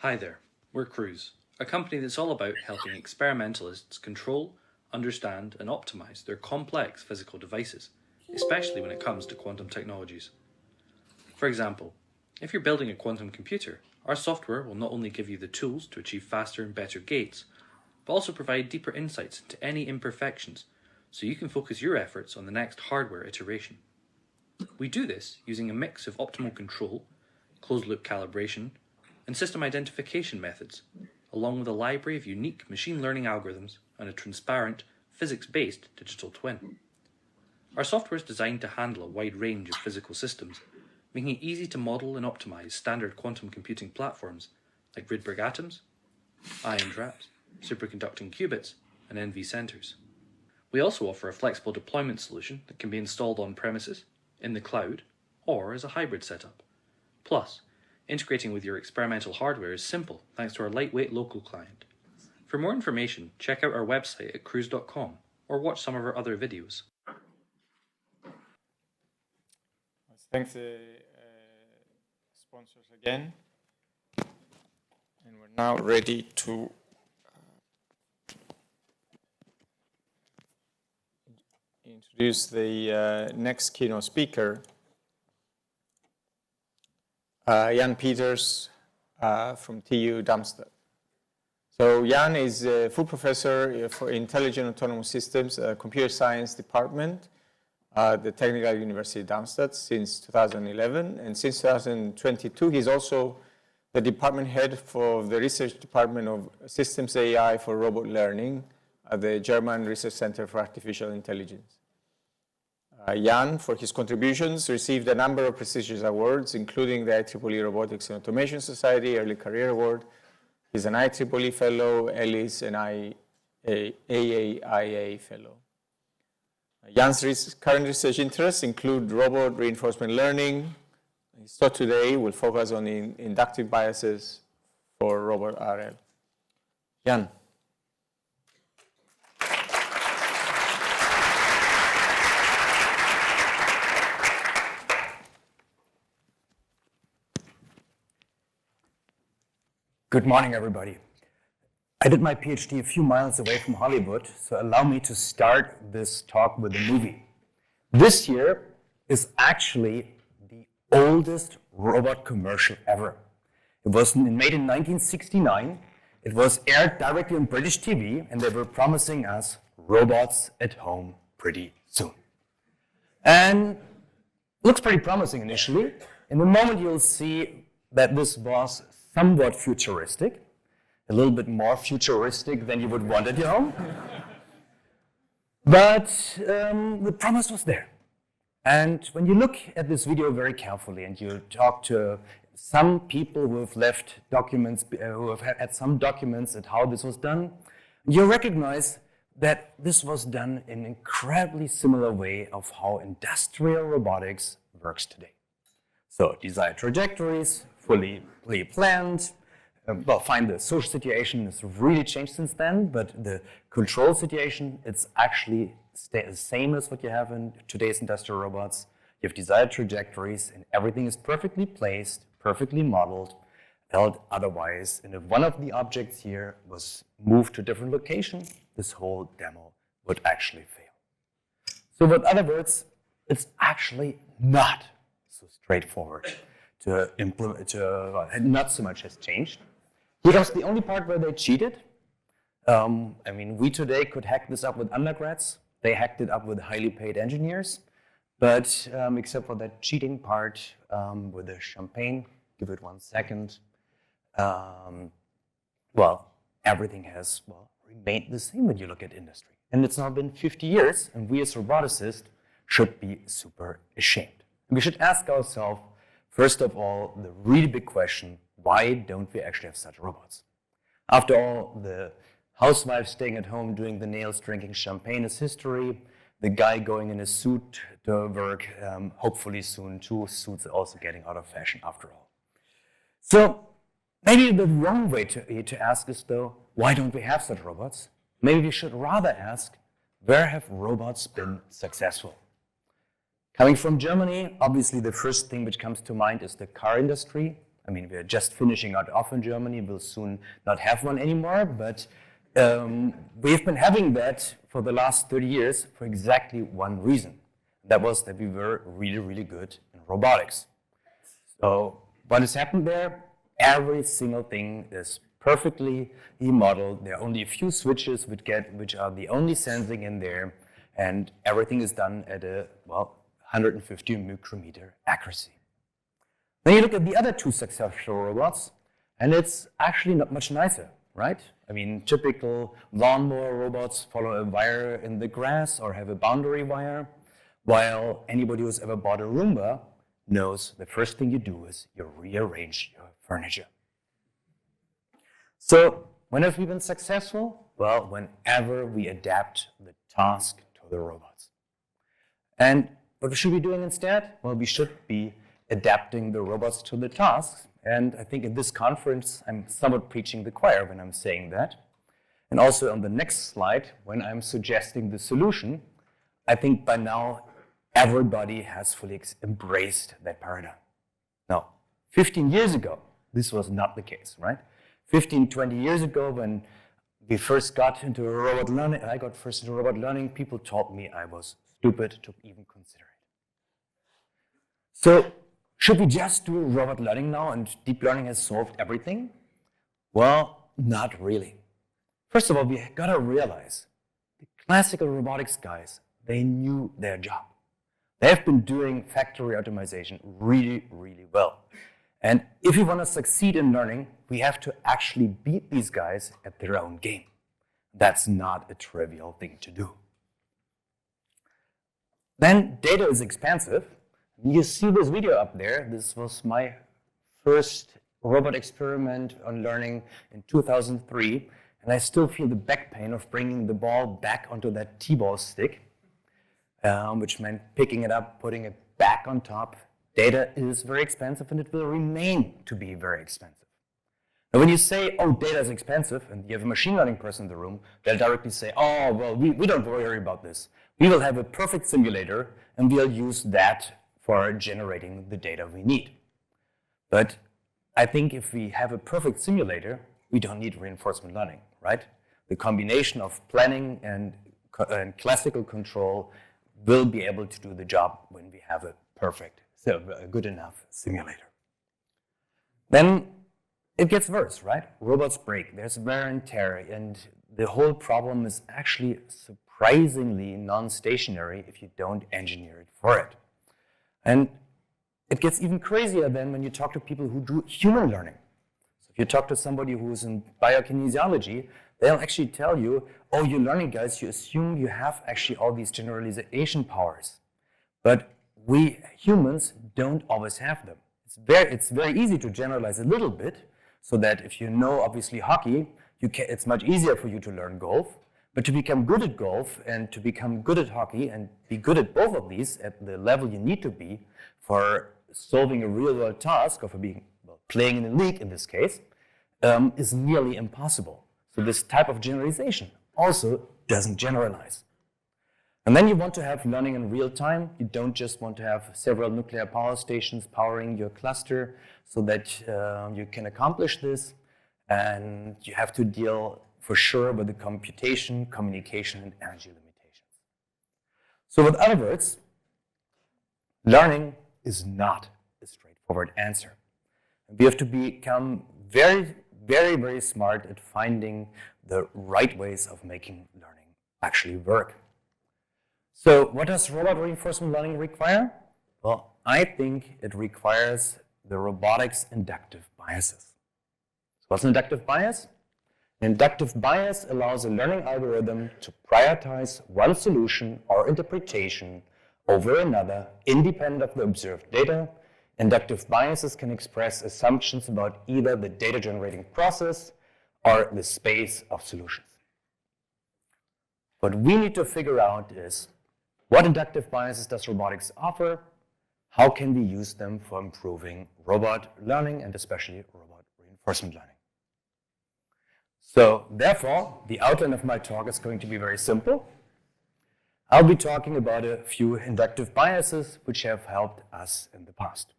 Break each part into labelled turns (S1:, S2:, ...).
S1: Hi there, we're Cruise, a company that's all about helping experimentalists control, understand and optimize their complex physical devices, especially when it comes to quantum technologies. For example, if you're building a quantum computer, our software will not only give you the tools to achieve faster and better gates, but also provide deeper insights into any imperfections so you can focus your efforts on the next hardware iteration. We do this using a mix of optimal control, closed-loop calibration, and system identification methods, along with a library of unique machine learning algorithms and a transparent, physics-based digital twin. Our software is designed to handle a wide range of physical systems, making it easy to model and optimize standard quantum computing platforms like Rydberg atoms, ion traps, superconducting qubits, and NV centers. We also offer a flexible deployment solution that can be installed on premises, in the cloud, or as a hybrid setup. Plus, integrating with your experimental hardware is simple thanks to our lightweight local client. For more information, check out our website at cruise.com or watch some of our other videos.
S2: Thanks sponsors again. And we're now ready to introduce the next keynote speaker, Jan Peters from TU Darmstadt. So Jan is a full professor for Intelligent Autonomous Systems, Computer Science Department at the Technical University of Darmstadt since 2011. And since 2022, he's also the department head for the Research Department of Systems AI for Robot Learning at the German Research Center for Artificial Intelligence. Jan, for his contributions, received a number of prestigious awards, including the IEEE Robotics and Automation Society Early Career Award. He's an IEEE Fellow, Ellis, and AAIA Fellow. Jan's current research interests include robot reinforcement learning. His talk today will focus on inductive biases for robot RL. Jan.
S3: Good morning, everybody. I did my PhD a few miles away from Hollywood, so allow me to start this talk with a movie. This year is actually the oldest robot commercial ever. It was made in 1969. It was aired directly on British TV, and they were promising us robots at home pretty soon. And looks pretty promising initially. In the moment, you'll see that this was somewhat futuristic, a little bit more futuristic than you would want at your home. But the promise was there. And when you look at this video very carefully and you talk to some people who have left documents, who have had some documents at how this was done, you recognize that this was done in an incredibly similar way of how industrial robotics works today. So desired trajectories, fully planned. Well, fine, the social situation has really changed since then, but the control situation, it's actually the same as what you have in today's industrial robots. You have desired trajectories, and everything is perfectly placed, perfectly modeled. Otherwise, and if one of the objects here was moved to a different location, this whole demo would actually fail. So in other words, it's actually not so straightforward to implement, not so much has changed. Here comes the only part where they cheated. I mean, we today could hack this up with undergrads. They hacked it up with highly paid engineers. But except for that cheating part with the champagne, give it 1 second. Well, everything has remained the same when you look at industry. And it's now been 50 years, and we as roboticists should be super ashamed. And we should ask ourselves, first of all, the really big question, why don't we actually have such robots? After all, the housewife staying at home doing the nails, drinking champagne is history. The guy going in a suit to work, hopefully soon too. Suits are also getting out of fashion after all. So maybe the wrong way to ask is though, why don't we have such robots? Maybe we should rather ask, where have robots been successful? Coming from Germany, obviously the first thing which comes to mind is the car industry. I mean, we're just finishing out off in Germany. We'll soon not have one anymore, but we've been having that for the last 30 years for exactly one reason. That was that we were really, really good in robotics. So what has happened there? Every single thing is perfectly modeled. There are only a few switches which are the only sensing in there, and everything is done at a, 150 micrometer accuracy. Then you look at the other two successful robots, and it's actually not much nicer, right? I mean, typical lawnmower robots follow a wire in the grass or have a boundary wire, while anybody who's ever bought a Roomba knows the first thing you do is you rearrange your furniture. So when have we been successful? Well, whenever we adapt the task to the robots. And what should we be doing instead? Well, we should be adapting the robots to the tasks. And I think in this conference, I'm somewhat preaching the choir when I'm saying that. And also on the next slide, when I'm suggesting the solution, I think by now everybody has fully embraced that paradigm. Now, 15 years ago, this was not the case, right? 15, 20 years ago, when we first got into robot learning, I got first into robot learning, people told me I was stupid to even consider it. So, should we just do robot learning now and deep learning has solved everything? Well, not really. First of all, we gotta realize the classical robotics guys, they knew their job. They have been doing factory optimization really, really well. And if we want to succeed in learning, we have to actually beat these guys at their own game. That's not a trivial thing to do. Then data is expensive. You see this video up there. This was my first robot experiment on learning in 2003. And I still feel the back pain of bringing the ball back onto that T-ball stick, which meant picking it up, putting it back on top. Data is very expensive and it will remain to be very expensive. Now when you say, oh, data is expensive, and you have a machine learning person in the room, they'll directly say, oh, well, we don't worry about this. We will have a perfect simulator and we'll use that for generating the data we need. But I think if we have a perfect simulator, we don't need reinforcement learning, right? The combination of planning and classical control will be able to do the job when we have a perfect, so a good enough simulator. Then it gets worse, right? Robots break, there's wear and tear, and the whole problem is actually surprisingly non-stationary if you don't engineer it for it. And it gets even crazier then when you talk to people who do human learning. So if you talk to somebody who's in biokinesiology, they'll actually tell you, oh, you learning guys, you assume you have actually all these generalization powers. But we humans don't always have them. It's very easy to generalize a little bit, so that if you know, obviously, hockey, it's much easier for you to learn golf. But to become good at golf and to become good at hockey and be good at both of these at the level you need to be for solving a real-world task, or for being, well, playing in a league in this case, is nearly impossible. So this type of generalization also doesn't generalize. And then you want to have learning in real time. You don't just want to have several nuclear power stations powering your cluster so that you can accomplish this. And you have to deal for sure with the computation, communication, and energy limitations. So with other words, learning is not a straightforward answer. We have to become very, very, very smart at finding the right ways of making learning actually work. So what does robot reinforcement learning require? Well, I think it requires the robotics inductive biases. So what's an inductive bias? An inductive bias allows a learning algorithm to prioritize one solution or interpretation over another, independent of the observed data. Inductive biases can express assumptions about either the data generating process or the space of solutions. What we need to figure out is, what inductive biases does robotics offer? How can we use them for improving robot learning and especially robot reinforcement learning? So therefore, the outline of my talk is going to be very simple. I'll be talking about a few inductive biases which have helped us in the past.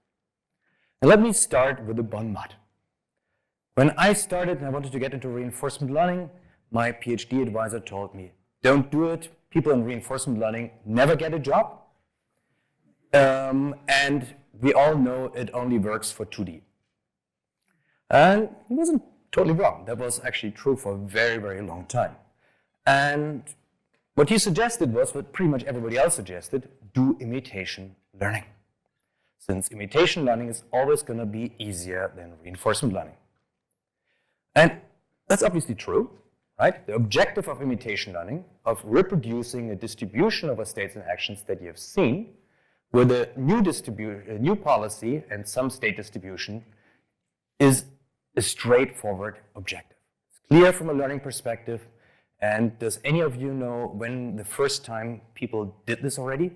S3: And let me start with the bon mot. When I started and I wanted to get into reinforcement learning, my PhD advisor told me, don't do it. People in reinforcement learning never get a job. And we all know it only works for 2D. And he wasn't totally wrong. That was actually true for a very, very long time. And what he suggested was what pretty much everybody else suggested: do imitation learning. Since imitation learning is always going to be easier than reinforcement learning. And that's obviously true, right? The objective of imitation learning, of reproducing a distribution of states and actions that you have seen with a new policy and some state distribution, is a straightforward objective. It's clear from a learning perspective. And does any of you know when the first time people did this already?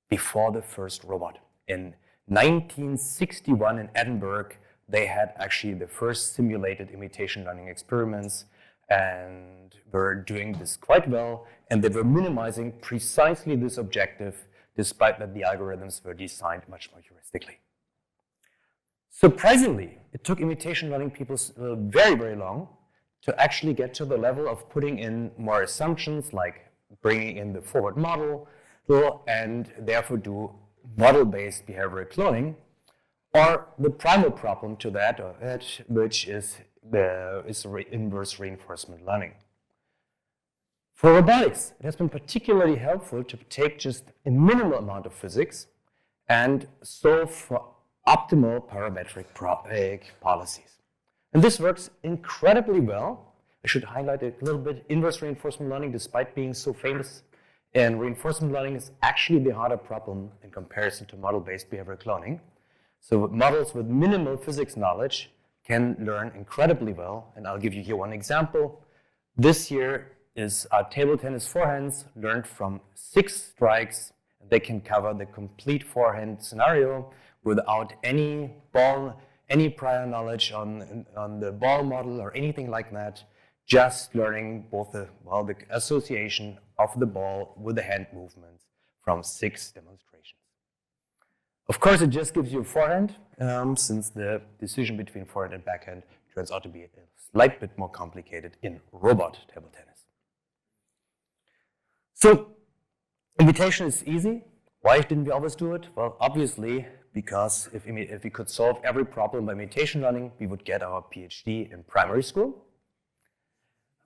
S3: Before the first robot. In 1961 in Edinburgh, they had actually the first simulated imitation learning experiments and were doing this quite well, and they were minimizing precisely this objective, despite that the algorithms were designed much more heuristically. Surprisingly, it took imitation learning people very, very long to actually get to the level of putting in more assumptions, like bringing in the forward model, and therefore do model-based behavioral cloning, or the primal problem to that, which is inverse reinforcement learning. For robotics, it has been particularly helpful to take just a minimal amount of physics and solve for optimal parametric policies. And this works incredibly well. I should highlight a little bit inverse reinforcement learning, despite being so famous. And reinforcement learning is actually the harder problem in comparison to model-based behavioral cloning. So models with minimal physics knowledge can learn incredibly well. And I'll give you here one example. This here is our table tennis forehands learned from 6 strikes. They can cover the complete forehand scenario without any prior knowledge on the ball model or anything like that. Just learning both the association of the ball with the hand movements from 6 demonstrations. Of course, it just gives you a forehand, since the decision between forehand and backhand turns out to be a slight bit more complicated in robot table tennis. So, imitation is easy. Why didn't we always do it? Well, obviously, because if we could solve every problem by imitation learning, we would get our PhD in primary school.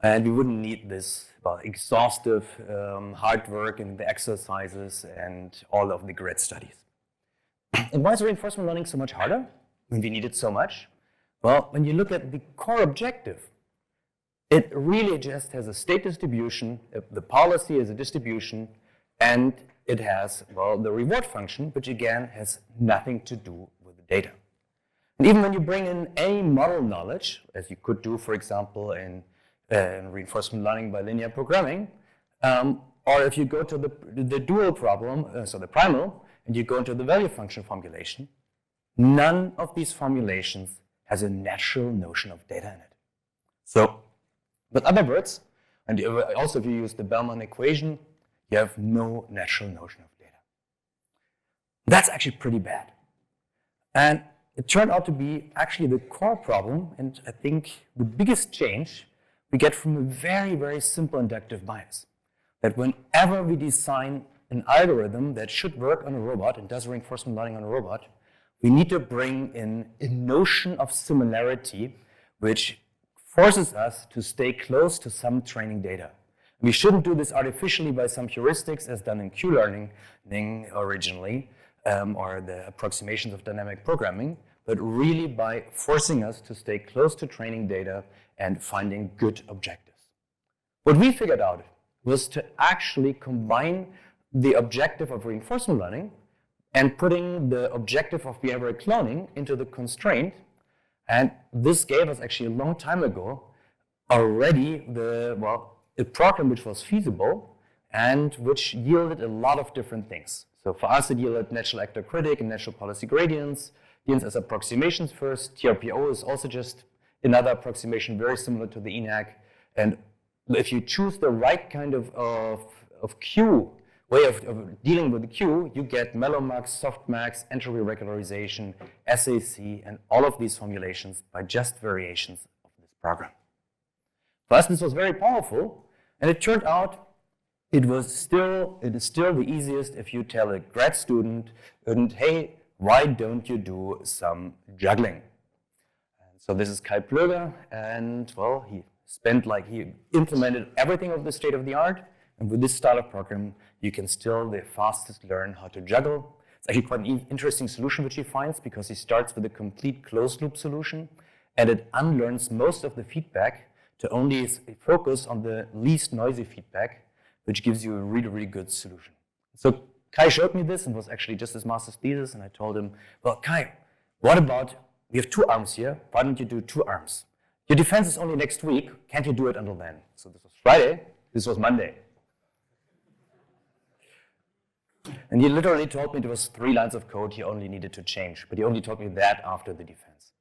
S3: And we wouldn't need this exhaustive hard work and the exercises and all of the grid studies. And why is reinforcement learning so much harder when we need it so much? Well, when you look at the core objective, it really just has a state distribution, the policy is a distribution, and it has, the reward function, which again has nothing to do with the data. And even when you bring in any model knowledge, as you could do, for example, in reinforcement learning by linear programming, or if you go to the dual problem, so the primal, and you go into the value function formulation, none of these formulations has a natural notion of data in it. So, with other words, and also if you use the Bellman equation, you have no natural notion of data. That's actually pretty bad. And it turned out to be actually the core problem, and I think the biggest change we get from a very, very simple inductive bias. That whenever we design an algorithm that should work on a robot and does reinforcement learning on a robot, we need to bring in a notion of similarity which forces us to stay close to some training data. We shouldn't do this artificially by some heuristics as done in Q-learning originally, or the approximations of dynamic programming, but really by forcing us to stay close to training data and finding good objectives. What we figured out was to actually combine the objective of reinforcement learning and putting the objective of behavioral cloning into the constraint. And this gave us actually a long time ago already a program which was feasible and which yielded a lot of different things. So for us, it yielded natural actor critic and natural policy gradients as approximations first. TRPO is also just another approximation very similar to the ENAC. And if you choose the right kind of Q, way of dealing with the Q, you get mellowmax, softmax, entropy regularization, SAC, and all of these formulations by just variations of this program. For us, this was very powerful, and it turned out it is still the easiest if you tell a grad student, and hey, why don't you do some juggling? And so this is Kai Plöger, and well, he implemented everything of the state of the art, and with this style of program, you can still the fastest learn how to juggle. It's actually quite an interesting solution which he finds, because he starts with a complete closed loop solution, and it unlearns most of the feedback to only focus on the least noisy feedback, which gives you a really, really good solution. So Kai showed me this, and was actually just his master's thesis, and I told him, well, Kai, what about, we have 2 arms here, why don't you do 2 arms? Your defense is only next week, can't you do it until then? So this was Friday, this was Monday. And he literally told me there was 3 lines of code he only needed to change, but he only told me that after the defense.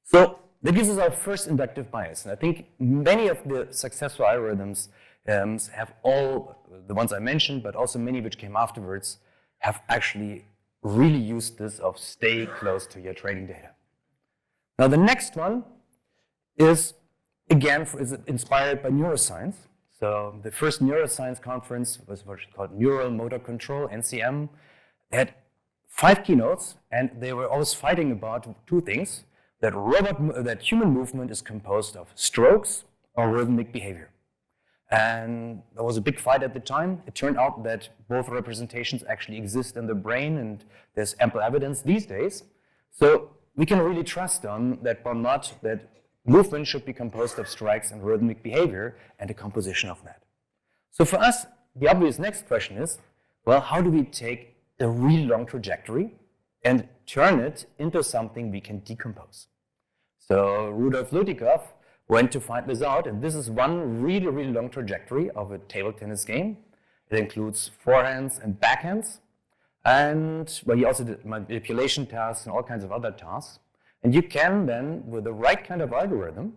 S3: So that gives us our first inductive bias, and I think many of the successful algorithms have all, the ones I mentioned, but also many which came afterwards, have actually really used this of stay close to your training data. Now the next one is, again, is inspired by neuroscience. So the first neuroscience conference was what's called Neural Motor Control, NCM. They had 5 keynotes, and they were always fighting about 2 things. That human movement is composed of strokes or rhythmic behavior. And there was a big fight at the time. It turned out that both representations actually exist in the brain, and there's ample evidence these days. So we can really trust on that that movement should be composed of strikes and rhythmic behavior and a composition of that. So for us, the obvious next question is, well, how do we take a really long trajectory and turn it into something we can decompose? So Rudolf Lutikov went to find this out, and this is one really, really long trajectory of a table tennis game. It includes forehands and backhands, and well, he also did manipulation tasks and all kinds of other tasks. And you can then, with the right kind of algorithm,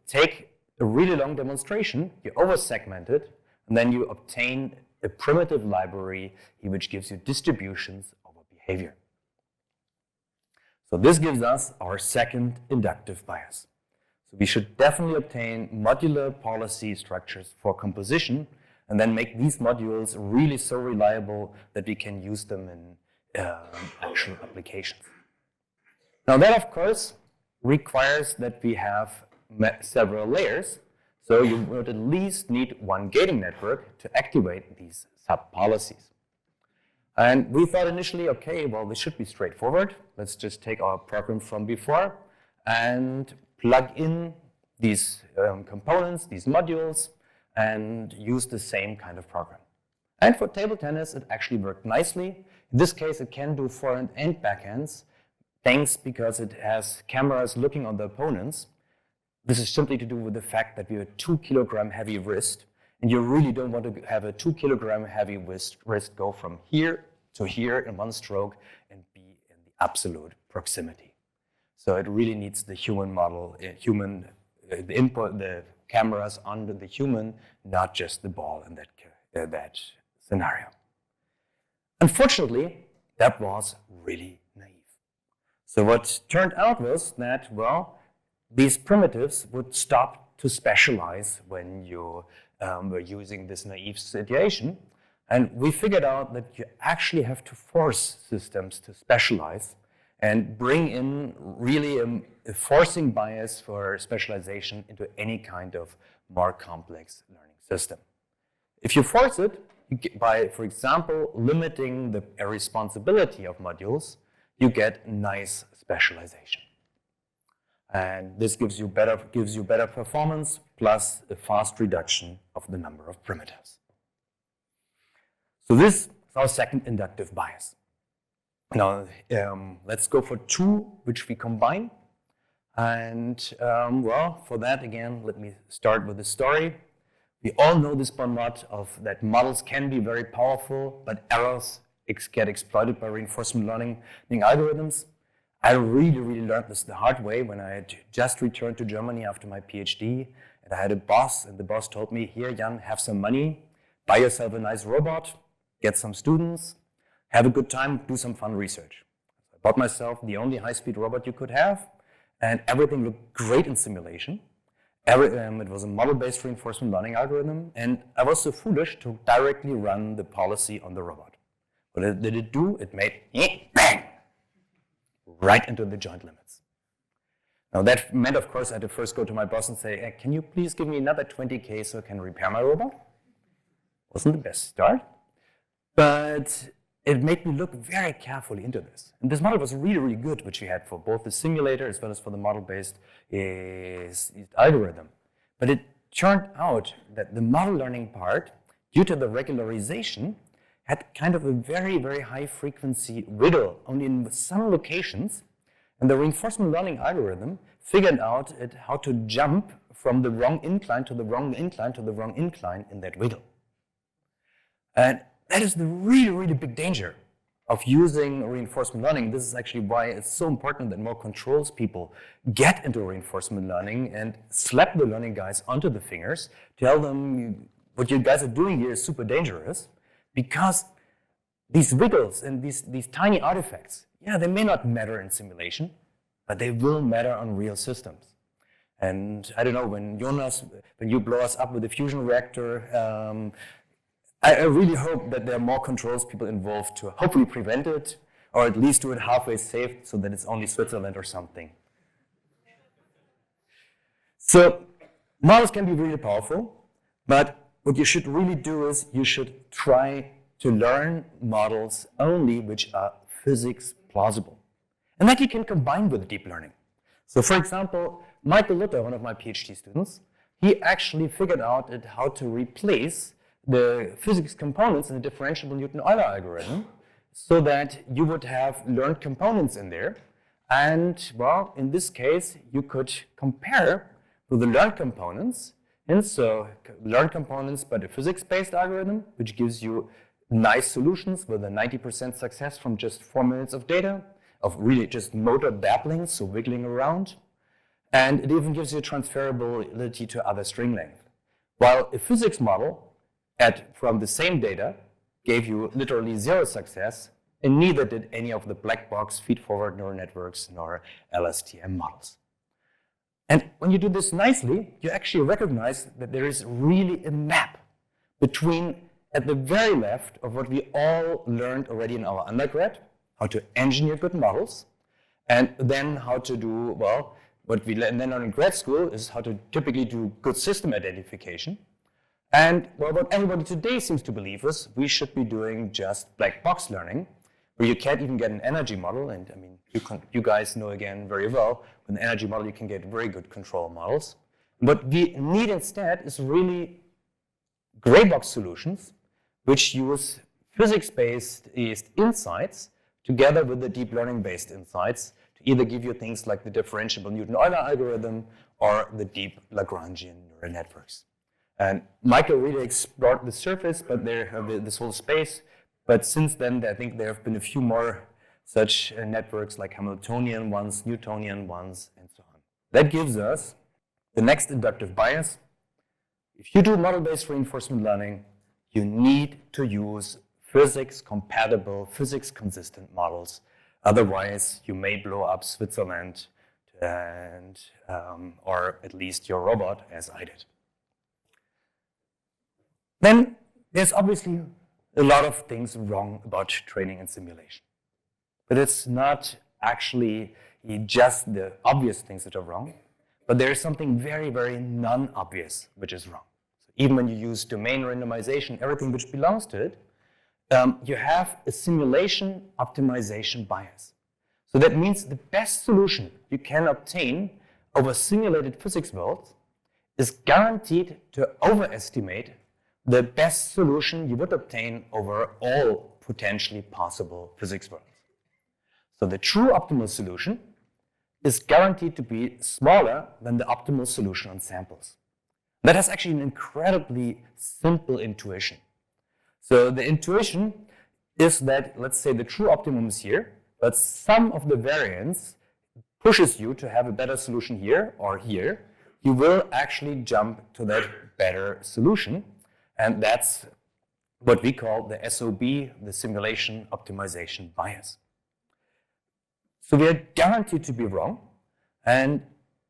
S3: take a really long demonstration, you over-segment it, and then you obtain a primitive library which gives you distributions over behavior. So this gives us our second inductive bias. So we should definitely obtain modular policy structures for composition, and then make these modules really so reliable that we can use them in actual applications. Now that, of course, requires that we have several layers. So you would at least need 1 gating network to activate these sub-policies. And we thought initially, okay, well, this should be straightforward. Let's just take our program from before and plug in these components, these modules, and use the same kind of program. And for table tennis, it actually worked nicely. In this case, it can do forehand and backhands, thanks because it has cameras looking on the opponents. This is simply to do with the fact that we have a 2-kilogram heavy wrist, and you really don't want to have a 2-kilogram heavy wrist go from here to here in 1 stroke and be in the absolute proximity. So it really needs the human model, the input, the cameras under the human, not just the ball in that scenario. Unfortunately, that was really naive. So what turned out was that, well, these primitives would stop to specialize when you were using this naive situation. And we figured out that you actually have to force systems to specialize and bring in really a forcing bias for specialization into any kind of more complex learning system. If you force it by, for example, limiting the responsibility of modules, you get nice specialization. And this gives you better performance plus a fast reduction of the number of primitives. So this is our second inductive bias. Now, let's go for 2, which we combine. And well, for that, again, let me start with the story. We all know this bon mot of that models can be very powerful, but errors get exploited by reinforcement learning algorithms. I really learned this the hard way when I had just returned to Germany after my PhD And I had a boss, and the boss told me, here, Jan, have some money, buy yourself a nice robot, get some students, have a good time, do some fun research. I bought myself the only high-speed robot you could have, and everything looked great in simulation. It was a model-based reinforcement learning algorithm, and I was so foolish to directly run the policy on the robot. What did it do? It made bang, right into the joint limits. Now that meant, of course, I had to first go to my boss and say, can you please give me another 20K so I can repair my robot? Wasn't the best start, but it made me look very carefully into this. And this model was really, really good, which we had for both the simulator as well as for the model-based algorithm. But it turned out that the model learning part, due to the regularization, had kind of a very, very high frequency wiggle only in some locations. And the reinforcement learning algorithm figured out how to jump from the wrong incline to the wrong incline to the wrong incline in that wiggle. And that is the really, really big danger of using reinforcement learning. This is actually why it's so important that more controls people get into reinforcement learning and slap the learning guys onto the fingers, tell them what you guys are doing here is super dangerous, because these wiggles and these tiny artifacts, yeah, they may not matter in simulation, but they will matter on real systems. And I don't know, when you blow us up with a fusion reactor, I really hope that there are more controls people involved to hopefully prevent it, or at least do it halfway safe so that it's only Switzerland or something. So models can be really powerful, but what you should really do is you should try to learn models only which are physics plausible. And that you can combine with deep learning. So for example, Michael Luther, one of my PhD students, he actually figured out how to replace the physics components in the differentiable Newton-Euler algorithm so that you would have learned components in there. And well, in this case, you could compare with the learned components. And so learned components by the physics-based algorithm, which gives you nice solutions with a 90% success from just 4 minutes of data, of really just motor babbling, so wiggling around. And it even gives you transferability to other string length. While a physics model from the same data gave you literally 0 success, and neither did any of the black box feed-forward neural networks nor LSTM models. And when you do this nicely, you actually recognize that there is really a map between, at the very left, of what we all learned already in our undergrad, how to engineer good models, and then how to do, well, what we then learn in grad school is how to typically do good system identification. And well, what everybody today seems to believe is we should be doing just black box learning, where you can't even get an energy model. And I mean, you guys know again very well, with an energy model you can get very good control models. What we need instead is really gray box solutions, which use physics-based insights together with the deep learning-based insights to either give you things like the differentiable Newton-Euler algorithm or the deep Lagrangian neural networks. And Michael really explored the surface, but this whole space. But since then, I think there have been a few more such networks like Hamiltonian ones, Newtonian ones, and so on. That gives us the next inductive bias. If you do model-based reinforcement learning, you need to use physics-compatible, physics-consistent models. Otherwise, you may blow up Switzerland and, or at least your robot, as I did. Then there's obviously a lot of things wrong about training and simulation. But it's not actually just the obvious things that are wrong, but there is something very, very non-obvious which is wrong. So even when you use domain randomization, everything which belongs to it, you have a simulation optimization bias. So that means the best solution you can obtain over simulated physics worlds is guaranteed to overestimate the best solution you would obtain over all potentially possible physics worlds. So the true optimal solution is guaranteed to be smaller than the optimal solution on samples. That has actually an incredibly simple intuition. So the intuition is that, let's say the true optimum is here, but some of the variance pushes you to have a better solution here or here, you will actually jump to that better solution. And that's what we call the SOB, the simulation optimization bias. So we are guaranteed to be wrong, and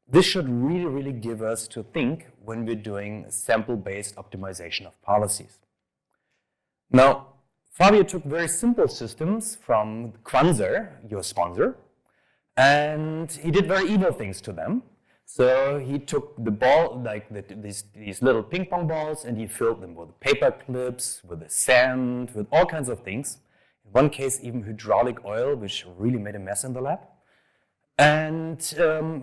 S3: this should really, really give us to think when we're doing sample-based optimization of policies. Now, Fabio took very simple systems from Quanzer, your sponsor, and he did very evil things to them. So he took the ball, like these little ping pong balls, and he filled them with paper clips, with the sand, with all kinds of things. In one case, even hydraulic oil, which really made a mess in the lab. And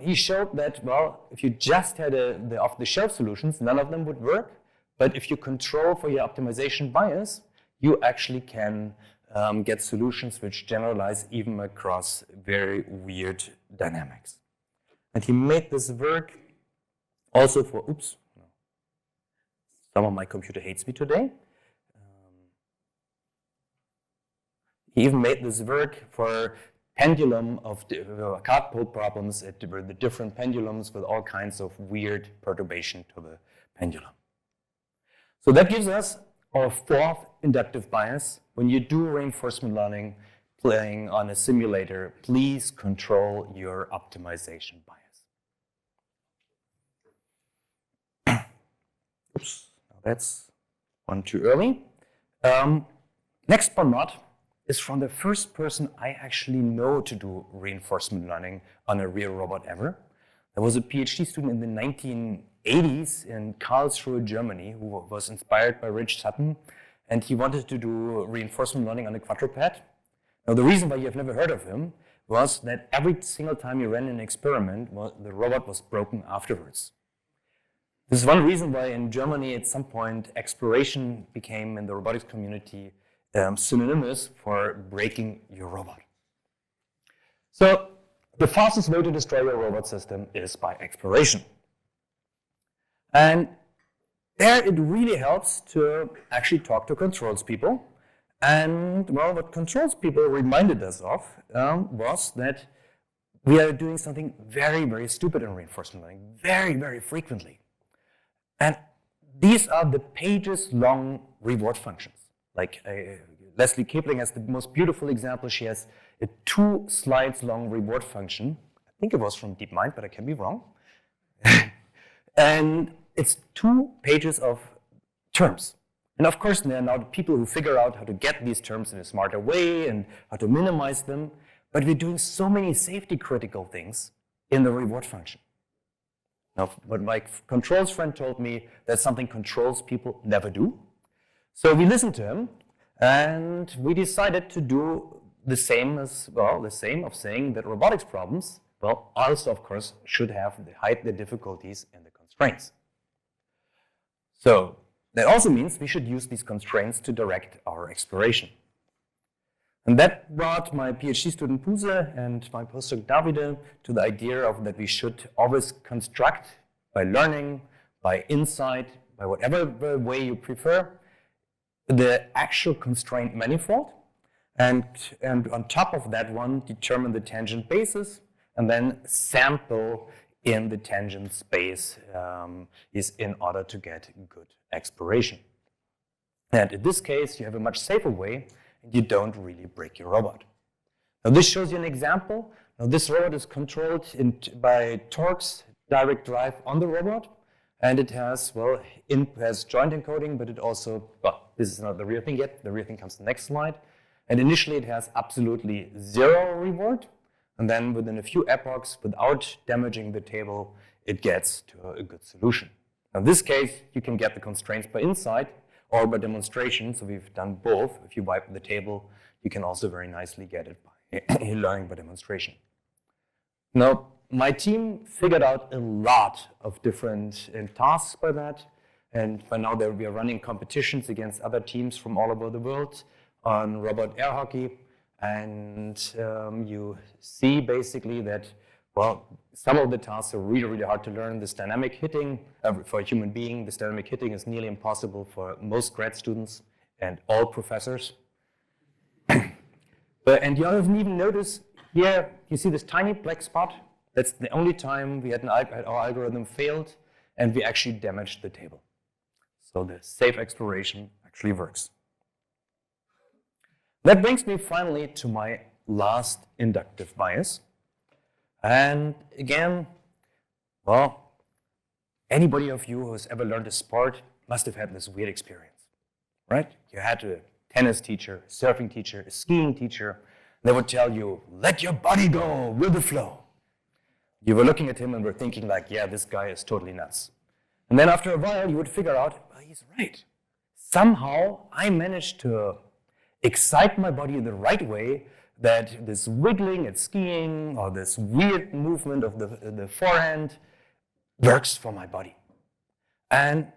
S3: he showed that, well, if you just had the off-the-shelf solutions, none of them would work. But if you control for your optimization bias, you actually can get solutions which generalize even across very weird dynamics. And he made this work also for, oops, no. Some of my computer hates me today. He even made this work for pendulum of cardboard problems at the different pendulums with all kinds of weird perturbation to the pendulum. So that gives us our fourth inductive bias. When you do reinforcement learning playing on a simulator, please control your optimization bias. Oops, that's one too early. Next but not is from the first person I actually know to do reinforcement learning on a real robot ever. There was a PhD student in the 1980s in Karlsruhe, Germany, who was inspired by Rich Sutton, and he wanted to do reinforcement learning on a quadruped. Now, the reason why you have never heard of him was that every single time he ran an experiment, the robot was broken afterwards. This is one reason why in Germany at some point exploration became in the robotics community synonymous for breaking your robot. So the fastest way to destroy your robot system is by exploration. And there it really helps to actually talk to controls people. And well, what controls people reminded us of was that we are doing something very, very stupid in reinforcement learning, very, very frequently. And these are the pages-long reward functions. Like Leslie Kipling has the most beautiful example. She has a 2 slides long reward function. I think it was from DeepMind, but I can be wrong. And it's 2 pages of terms. And of course, there are now the people who figure out how to get these terms in a smarter way and how to minimize them. But we're doing so many safety critical things in the reward function. Now, what my controls friend told me, that's something controls people never do. So we listened to him, and we decided to do the same of saying that robotics problems, well, also, of course, should hide the difficulties and the constraints. So that also means we should use these constraints to direct our exploration. And that brought my PhD student Puse and my postdoc Davide to the idea of that we should always construct by learning, by insight, by whatever way you prefer, the actual constraint manifold, and on top of that one, determine the tangent basis, and then sample in the tangent space is in order to get good exploration. And in this case, you have a much safer way, and you don't really break your robot. Now this shows you an example. Now this robot is controlled by Torque's direct drive on the robot, and it has, well, has joint encoding, but it also, well, this is not the real thing yet. The real thing comes the next slide. And initially it has absolutely 0 reward, and then within a few epochs, without damaging the table, it gets to a good solution. Now in this case, you can get the constraints by insight or by demonstration, so we've done both. If you wipe the table, you can also very nicely get it by learning by demonstration. Now, my team figured out a lot of different tasks by that, and by now we are running competitions against other teams from all over the world on robot air hockey, and you see basically that, well, some of the tasks are really, really hard to learn. This dynamic hitting, for a human being, this dynamic hitting is nearly impossible for most grad students and all professors. And you haven't even noticed here, you see this tiny black spot? That's the only time we had our algorithm failed and we actually damaged the table. So the safe exploration actually works. That brings me finally to my last inductive bias. And again, well, anybody of you who has ever learned a sport must have had this weird experience, right? You had a tennis teacher, a surfing teacher, a skiing teacher. They would tell you, let your body go with the flow. You were looking at him and were thinking like, yeah, this guy is totally nuts. And then after a while, you would figure out, well, he's right. Somehow, I managed to excite my body in the right way, that this wiggling at skiing or this weird movement of the forehand works for my body. And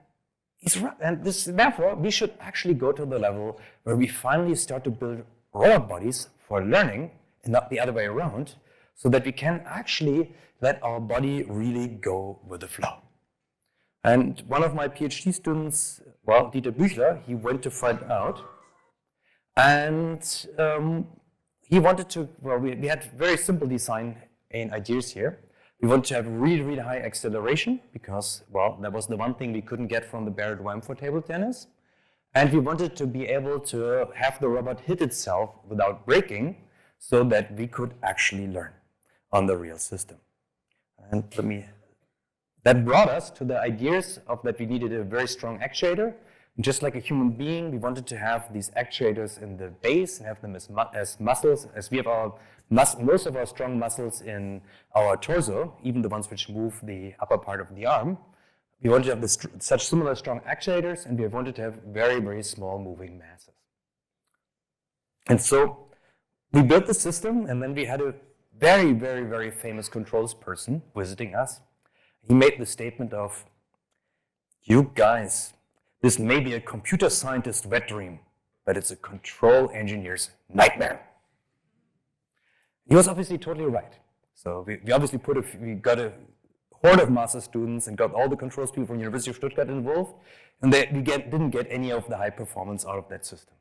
S3: he's right. And therefore, we should actually go to the level where we finally start to build robot bodies for learning and not the other way around, so that we can actually let our body really go with the flow. And one of my PhD students, well, Dieter Büchler, he went to find out. And he wanted to, well, we had very simple design and ideas here. We wanted to have really, really high acceleration because, well, that was the one thing we couldn't get from the Barrett WAM for table tennis. And we wanted to be able to have the robot hit itself without breaking so that we could actually learn on the real system. And that brought us to the ideas of that we needed a very strong actuator. And just like a human being, we wanted to have these actuators in the base and have them as muscles, as we have most of our strong muscles in our torso, even the ones which move the upper part of the arm. We wanted to have such similar strong actuators, and we wanted to have very, very small moving masses. And so we built the system, and then we had a very, very, very famous controls person visiting us. He made the statement of, you guys, this may be a computer scientist's wet dream, but it's a control engineer's nightmare. He was obviously totally right. So we obviously we got a horde of master students and got all the controls people from the University of Stuttgart involved, and we didn't get any of the high performance out of that system.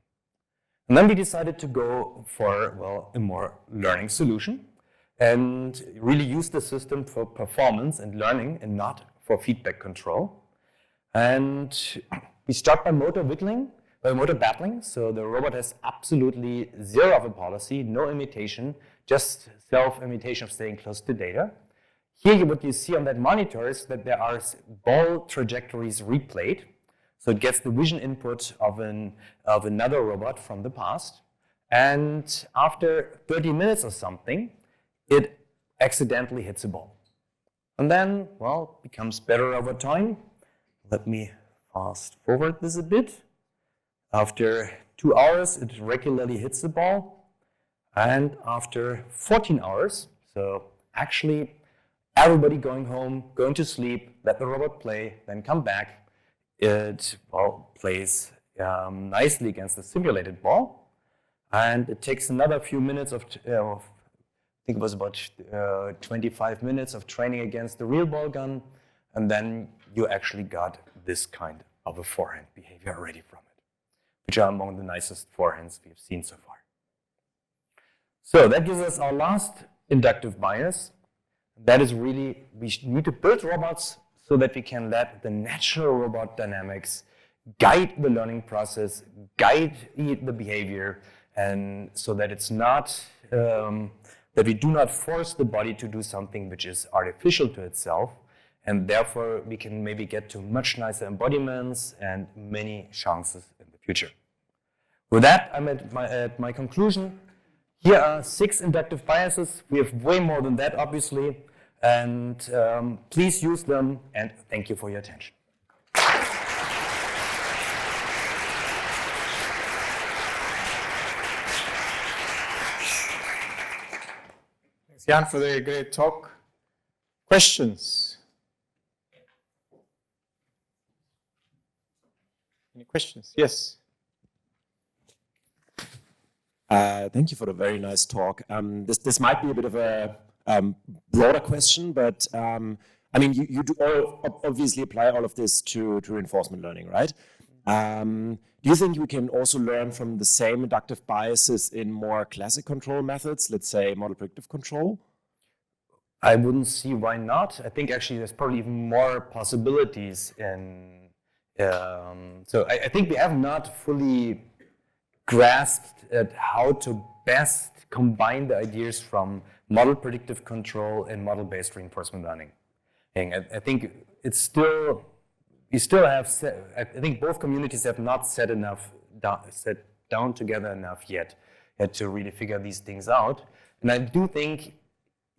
S3: And then we decided to go for, well, a more learning solution and really use the system for performance and learning and not for feedback control. And we start by motor battling. So the robot has absolutely zero of a policy, no imitation, just self-imitation of staying close to data. Here, what you see on that monitor is that there are ball trajectories replayed. So it gets the vision input of another robot from the past. And after 30 minutes or something, it accidentally hits a ball. And then, well, becomes better over time. Let me fast forward this a bit. After 2 hours, it regularly hits the ball. And after 14 hours, so actually everybody going home, going to sleep, let the robot play, then come back, it plays nicely against the simulated ball. And it takes another few minutes of I think it was about 25 minutes of training against the real ball gun. And then you actually got this kind of a forehand behavior already from it, which are among the nicest forehands we've seen so far. So that gives us our last inductive bias. That is really, we need to build robots so that we can let the natural robot dynamics guide the learning process, guide the behavior, and so that it's not, that we do not force the body to do something which is artificial to itself, and therefore we can maybe get to much nicer embodiments and many chances in the future. With that, I'm at my conclusion. Here are 6 inductive biases. We have way more than that, obviously, and please use them, and thank you for your attention.
S2: Thanks, Jan, for the great talk. Questions? Any questions? Yes.
S4: Thank you for the very nice talk. This might be a bit of a broader question, but I mean, you do obviously apply all of this to reinforcement learning, right? Do you think we can also learn from the same inductive biases in more classic control methods, let's say model predictive control?
S3: I wouldn't see why not. I think actually there's probably even more possibilities so I think we have not fully grasped at how to best combine the ideas from model predictive control and model-based reinforcement learning. And I think it's still, we still have, I think both communities have not set down together enough yet to really figure these things out. And I do think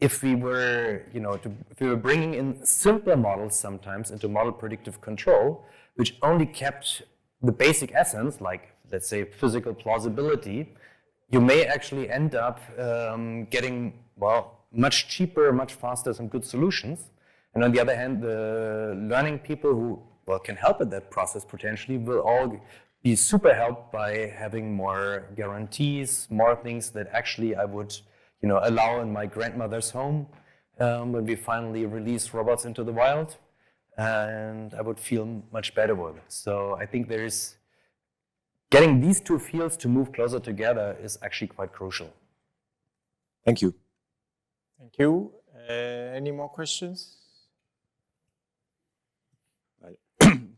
S3: if we were, if we were bringing in simpler models sometimes into model predictive control, which only kept the basic essence, like let's say physical plausibility, you may actually end up getting, much cheaper, much faster, some good solutions. And on the other hand, the learning people who can help with that process potentially will all be super helped by having more guarantees, more things that actually I would allow in my grandmother's home when we finally release robots into the wild. And I would feel much better with it. So I think getting these two fields to move closer together is actually quite crucial.
S4: Thank you.
S2: Thank you. Any more questions?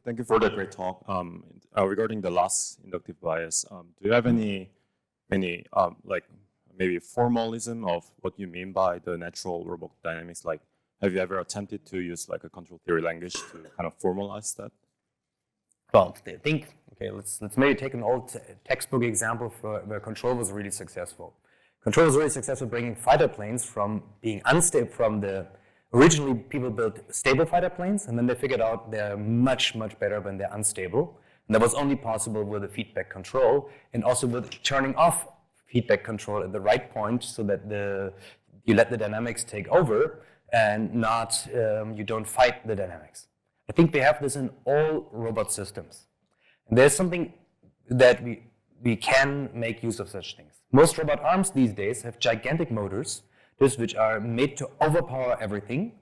S5: Thank you for the great talk. Regarding the last inductive bias, do you have any like maybe formalism of what you mean by the natural robot dynamics? Like, have you ever attempted to use like a control theory language to kind of formalize that?
S3: Well, I think, let's maybe take an old textbook example where control was really successful. Control was really successful bringing fighter planes from being unstable originally people built stable fighter planes, and then they figured out they're much, much better when they're unstable. And that was only possible with the feedback control and also with turning off feedback control at the right point so that you let the dynamics take over and not, you don't fight the dynamics. I think we have this in all robot systems. And there's something that we can make use of such things. Most robot arms these days have gigantic motors, which are made to overpower everything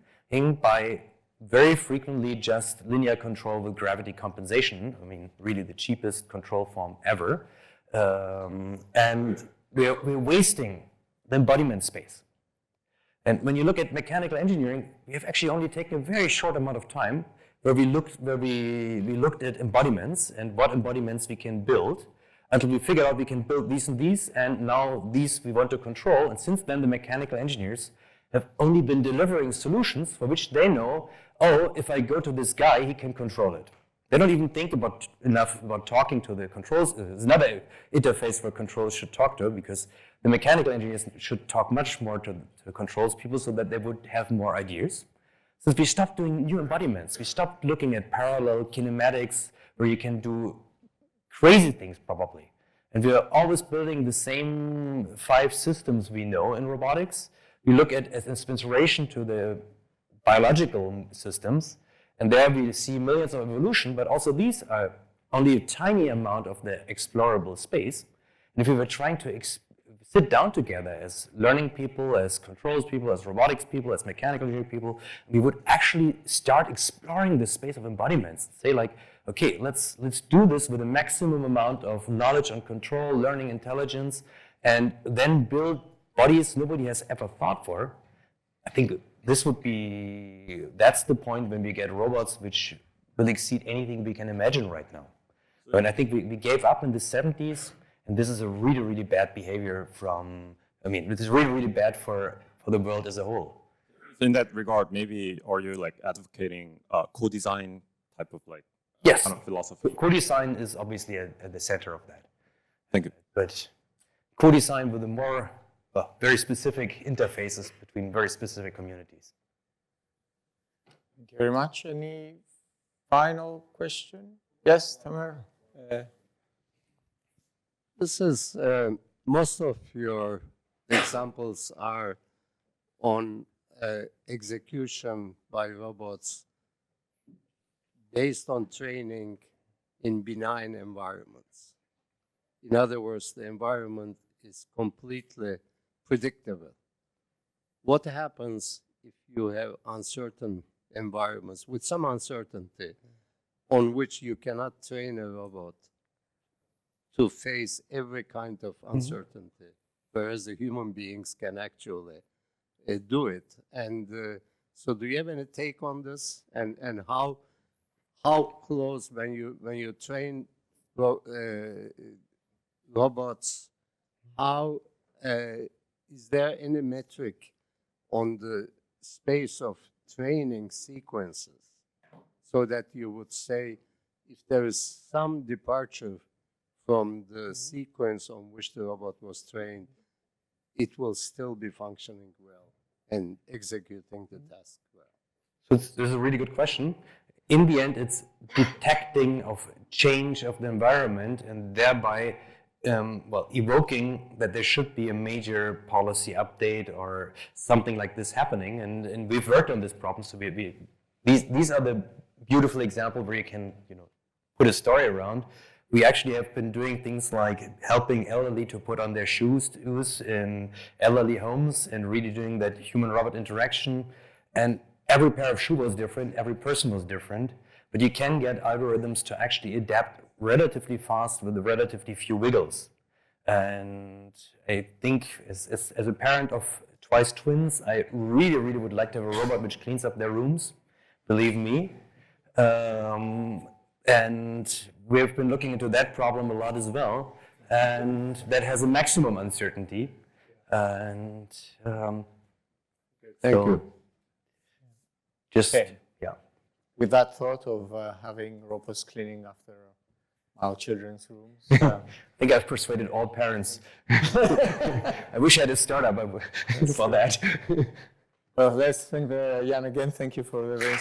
S3: by very frequently just linear control with gravity compensation. I mean, really the cheapest control form ever. And we're wasting the embodiment space. And when you look at mechanical engineering, we have actually only taken a very short amount of time where we looked at embodiments and what embodiments we can build until we figured out we can build these and these, and now these we want to control. And since then, the mechanical engineers have only been delivering solutions for which they know, oh, if I go to this guy, he can control it. They don't even think enough about talking to the controls. There's another interface where controls should talk to, because the mechanical engineers should talk much more to the controls people so that they would have more ideas. Since we stopped doing new embodiments, we stopped looking at parallel kinematics where you can do crazy things probably. And we are always building the same 5 systems we know in robotics. We look at as inspiration to the biological systems, and there we see millions of evolution, but also these are only a tiny amount of the explorable space. And if we were trying to sit down together as learning people, as controls people, as robotics people, as mechanical engineering people, we would actually start exploring the space of embodiments. Say like, okay, let's do this with a maximum amount of knowledge and control, learning intelligence, and then build bodies nobody has ever thought for. I think that's the point when we get robots which will exceed anything we can imagine right now. And I think we gave up in the 70s, and this is a really, really bad behavior this is really, really bad for the world as a whole.
S5: In that regard, maybe are you like advocating co-design type of like
S3: Yes,
S5: kind of philosophy?
S3: co-design is obviously at the center of that.
S5: Thank you.
S3: But co-design with a more very specific interfaces between very specific communities.
S2: Thank you very much. Any final question? Yes, Tamer?
S6: This is, most of your examples are on execution by robots based on training in benign environments. In other words, the environment is completely predictable. What happens if you have uncertain environments with some uncertainty on which you cannot train a robot to face every kind of uncertainty, whereas the human beings can actually do it. And so do you have any take on this? And how close, when you train robots, how is there any metric on the space of training sequences so that you would say if there is some departure from the sequence on which the robot was trained, it will still be functioning well and executing the task well?
S3: So this is a really good question. In the end, it's detecting of change of the environment and thereby evoking that there should be a major policy update or something like this happening. And we've worked on this problem. So these are the beautiful examples where you can put a story around. We actually have been doing things like helping elderly to put on their shoes in elderly homes and really doing that human-robot interaction. And every pair of shoes was different, every person was different, but you can get algorithms to actually adapt relatively fast with relatively few wiggles. And I think as a parent of twice twins, I really, really would like to have a robot which cleans up their rooms, believe me. And we've been looking into that problem a lot as well, and that has a maximum uncertainty. And
S6: Thank you.
S3: Just,
S2: Okay.
S3: yeah.
S2: With that thought of having robots cleaning after our children's rooms,
S3: I think I've persuaded all parents. I wish I had a startup for that.
S2: well, let's thank Jan again. Thank you for the very